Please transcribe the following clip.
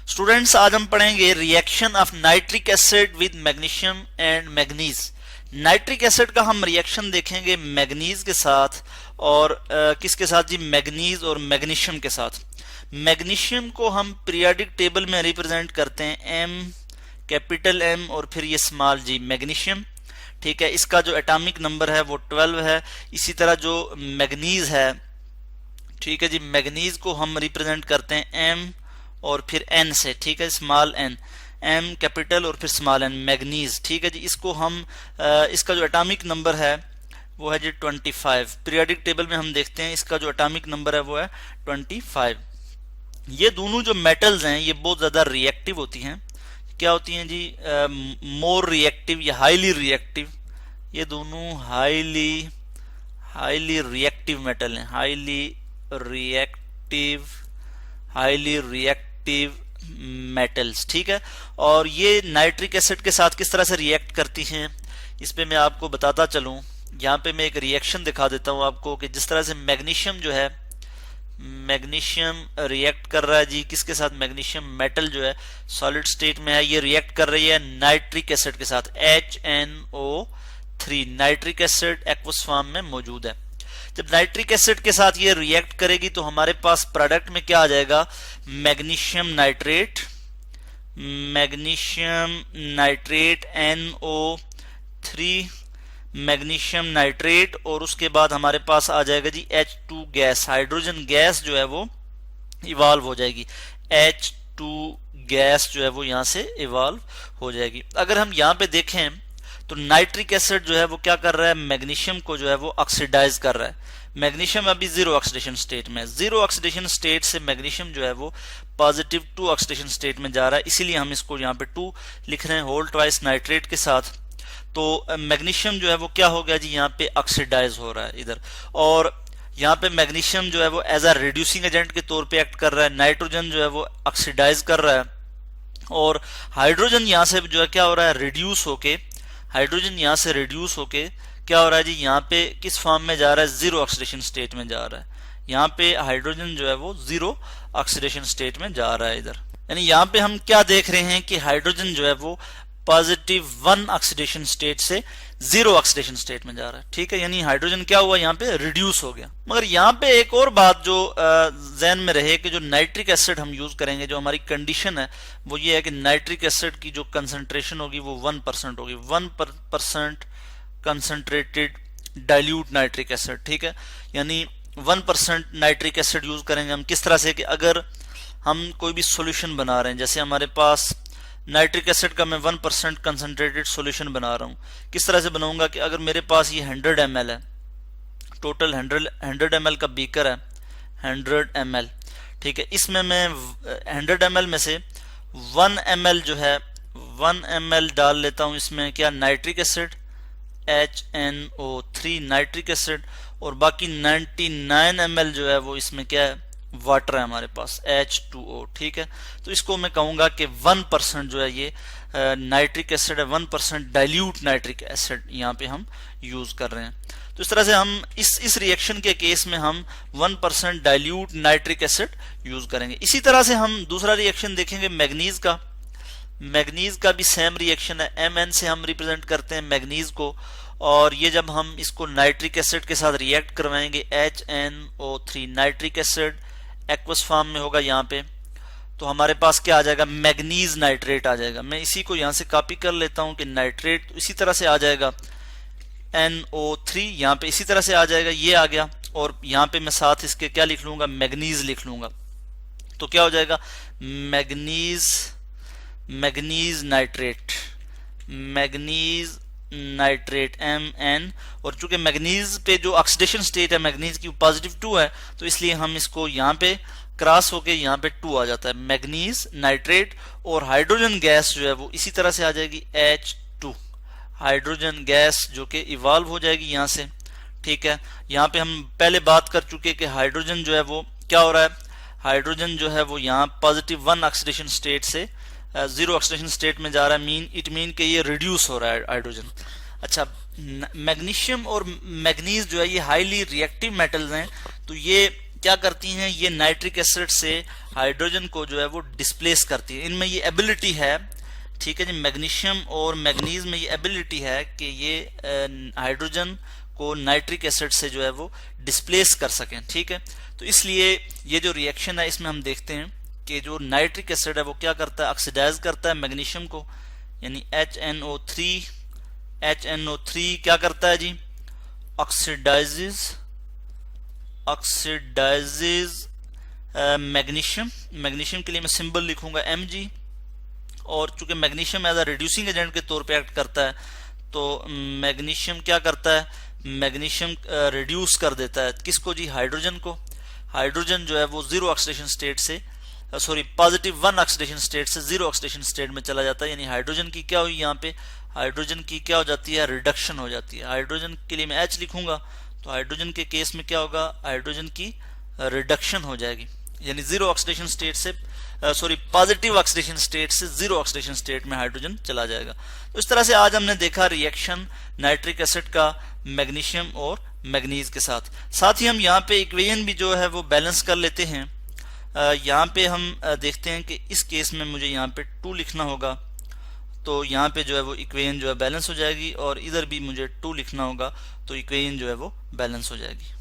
Students, आज हम पढ़ेंगे reaction of nitric acid with magnesium and manganese. Nitric acid का हम रिएक्शन देखेंगे मैग्नीज के साथ और किसके साथ जी, मैग्नीज और मैग्नीशियम के साथ। मैग्नीशियम को हम पीरियोडिक टेबल में रिप्रेजेंट करते हैं एम, कैपिटल एम और फिर ये स्मॉल जी, मैग्नीशियम। ठीक है, इसका जो एटॉमिक नंबर है वो 12 है। इसी तरह जो मैग्नीज है, ठीक है जी, मैग्नीज को हम रिप्रेजेंट करते हैं एम और फिर एन से। ठीक है, स्मॉल एन, एम कैपिटल और फिर स्मॉल एन, मैग्नीज। ठीक है जी, इसको हम इसका जो एटॉमिक नंबर है वो है जी 25। पीरियोडिक टेबल में हम देखते हैं इसका जो एटॉमिक नंबर है वो है 25। ये दोनों जो मेटल्स हैं ये बहुत ज्यादा रिएक्टिव होती हैं। क्या होती हैं जी, मोर रिएक्टिव या हाईली रिएक्टिव। ये दोनों हाईली रिएक्टिव मेटल हैं, हाईली रिएक्टिव मेटल्स। ठीक है, और ये नाइट्रिक एसिड के साथ किस तरह से रिएक्ट करती हैं इस पे मैं आपको बताता चलूं। यहाँ पे मैं एक रिएक्शन दिखा देता हूं आपको कि जिस तरह से मैग्नीशियम जो है, मैग्नीशियम रिएक्ट कर रहा है जी किसके साथ, मैग्नीशियम मेटल जो है सॉलिड स्टेट में है, ये रिएक्ट कर रही है नाइट्रिक एसिड के साथ, HNO3। Nitric acid aqueous form में मौजूद है। जब नाइट्रिक एसिड के साथ ये रिएक्ट करेगी तो हमारे पास प्रोडक्ट में क्या आ जाएगा, magnesium nitrate, NO3, magnesium nitrate, और उसके बाद हमारे पास आ जाएगा जी H2 गैस, हाइड्रोजन गैस जो है वो इवॉल्व हो जाएगी। H2 गैस जो है वो यहां से इवॉल्व हो जाएगी। अगर हम यहां पे देखें तो नाइट्रिक एसिड जो है वो क्या कर रहा है, मैग्नीशियम को जो है वो ऑक्सीडाइज कर रहा है। मैग्नीशियम अभी जीरो ऑक्सीडेशन स्टेट में, जीरो ऑक्सीडेशन स्टेट से मैग्नीशियम जो है वो पॉजिटिव 2 ऑक्सीडेशन स्टेट में जा रहा है, इसीलिए हम इसको यहाँ पे 2 लिख रहे हैं होल ट्वाइस नाइट्रेट के साथ। तो मैग्नीशियम जो है वो क्या हो गया जी, यहाँ पे ऑक्सीडाइज हो रहा है इधर, और यहाँ पे मैग्नीशियम जो है वो एज अ रिड्यूसिंग एजेंट के तौर पे एक्ट कर रहा है। नाइट्रोजन जो है वो ऑक्सीडाइज कर रहा है और हाइड्रोजन यहाँ से जो है क्या हो रहा है, रिड्यूस होके, हाइड्रोजन यहाँ से रिड्यूस होके क्या हो रहा है जी, यहाँ पे किस फॉर्म में जा रहा है, जीरो ऑक्सीडेशन स्टेट में जा रहा है। यहाँ पे हाइड्रोजन जो है वो जीरो ऑक्सीडेशन स्टेट में जा रहा है इधर। यानी यहाँ पे हम क्या देख रहे हैं कि हाइड्रोजन जो है वो पॉजिटिव 1 ऑक्सीडेशन स्टेट से जीरो ऑक्सीडेशन स्टेट में जा रहा है। ठीक है, यानी हाइड्रोजन क्या हुआ, यहाँ पे रिड्यूस हो गया। मगर यहाँ पे एक और बात जो ज़हन में रहे कि जो नाइट्रिक एसिड हम यूज करेंगे, जो हमारी कंडीशन है वो ये है कि नाइट्रिक एसिड की जो कंसंट्रेशन होगी वो 1% होगी, 1% कंसंट्रेटेड डाइल्यूट नाइट्रिक एसिड। ठीक है, यानी 1% नाइट्रिक एसिड यूज करेंगे हम। किस तरह से कि अगर हम कोई भी सॉल्यूशन बना रहे हैं, जैसे हमारे पास नाइट्रिक एसिड का मैं 1% कंसंट्रेटेड सॉल्यूशन बना रहा हूं, किस तरह से बनाऊंगा कि अगर मेरे पास ये 100 ml है, टोटल 100 ml का बीकर है, 100 ml। ठीक है, इसमें मैं 100 ml में से 1 ml जो है 1 ml डाल लेता हूं इसमें क्या, nitric acid, HNO3 nitric acid, और बाकी 99 ml जो है वो इसमें क्या है, वाटर है हमारे पास, H2O। ठीक है, तो इसको मैं कहूंगा कि 1% जो है ये नाइट्रिक एसिड है, 1% डाइल्यूट नाइट्रिक एसिड यहाँ पे हम यूज कर रहे हैं। तो इस तरह से हम इस रिएक्शन के केस में हम 1% डाइल्यूट नाइट्रिक एसिड यूज करेंगे। इसी तरह से हम दूसरा रिएक्शन देखेंगे मैग्नीज का। मैग्नीज का भी सेम रिएक्शन है, Mn से हम रिप्रेजेंट करते हैं मैग्नीज को, और ये जब हम इसको नाइट्रिक एसिड के साथ रिएक्ट करवाएंगे, HNO3 nitric acid aqueous form में होगा यहाँ पे, तो हमारे पास क्या आ जाएगा, मैग्नीज नाइट्रेट आ जाएगा। मैं इसी को यहाँ से कॉपी कर लेता हूँ कि नाइट्रेट इसी तरह से आ जाएगा, NO3 यहाँ पे इसी तरह से आ जाएगा, ये आ गया, और यहाँ पे मैं साथ इसके क्या लिख लूंगा, मैग्नीज लिख लूंगा। तो क्या हो जाएगा, मैग्नीज नाइट्रेट Mn, और चूंकि मैग्नीज पे जो ऑक्सीडेशन स्टेट है मैग्नीज की पॉजिटिव 2 है, तो इसलिए हम इसको यहाँ पे क्रॉस होके यहाँ पे 2 आ जाता है, मैग्नीज नाइट्रेट। और हाइड्रोजन गैस जो है वो इसी तरह से आ जाएगी, H2 हाइड्रोजन गैस जो कि इवॉल्व हो जाएगी यहाँ से। ठीक है, यहाँ पे हम पहले बात कर चुके कि हाइड्रोजन जो है वो क्या हो रहा है, हाइड्रोजन जो है वो यहाँ पॉजिटिव 1 ऑक्सीडेशन स्टेट से जीरो ऑक्सीडेशन स्टेट में जा रहा है, इट मीन कि ये रिड्यूस हो रहा है हाइड्रोजन। अच्छा, मैग्नीशियम और मैग्नीज जो है ये हाईली रिएक्टिव मेटल्स हैं, तो ये क्या करती हैं, ये नाइट्रिक एसिड से हाइड्रोजन को जो है वो डिस्प्लेस करती है। इनमें ये एबिलिटी है, ठीक है जी, मैग्नीशियम और मैग्नीज में ये एबिलिटी है कि ये हाइड्रोजन को नाइट्रिक एसिड से जो है वो डिस्प्लेस कर सकें, ठीक है। तो इसलिए ये जो रिएक्शन है इसमें हम देखते हैं कि जो नाइट्रिक एसिड है वो क्या करता है, ऑक्सीडाइज करता है मैग्नीशियम को, यानी HNO3 क्या करता है जी, ऑक्सीडाइजेज मैग्नीशियम के लिए मैं सिंबल लिखूंगा Mg, और चूंकि magnesium as a reducing agent के तौर पे एक्ट करता है तो मैग्नीशियम क्या करता है, मैग्नीशियम रिड्यूस कर देता है किसको जी, हाइड्रोजन को। हाइड्रोजन जो है वो जीरो ऑक्सीडेशन स्टेट से पॉजिटिव 1 ऑक्सीडेशन स्टेट से जीरो ऑक्सीडेशन स्टेट में चला जाता है, यानी हाइड्रोजन की क्या हुई, यहाँ पे हाइड्रोजन की क्या हो जाती है, रिडक्शन हो जाती है। हाइड्रोजन के लिए मैं H लिखूंगा, तो हाइड्रोजन के केस में क्या होगा, हाइड्रोजन की रिडक्शन हो जाएगी, यानी जीरो ऑक्सीडेशन स्टेट से पॉजिटिव ऑक्सीडेशन स्टेट से जीरो ऑक्सीडेशन स्टेट में हाइड्रोजन चला जाएगा। तो इस तरह से आज हमने देखा रिएक्शन नाइट्रिक एसिड का मैग्नीशियम और मैग्नीज के साथ ही हम यहाँ पे इक्वेशन भी जो है वो बैलेंस कर लेते हैं। यहाँ पे हम देखते हैं कि इस केस में मुझे यहाँ पे 2 लिखना होगा, तो यहाँ पे जो है वो इक्वेशन जो है बैलेंस हो जाएगी, और इधर भी मुझे 2 लिखना होगा तो इक्वेशन जो है वो बैलेंस हो जाएगी।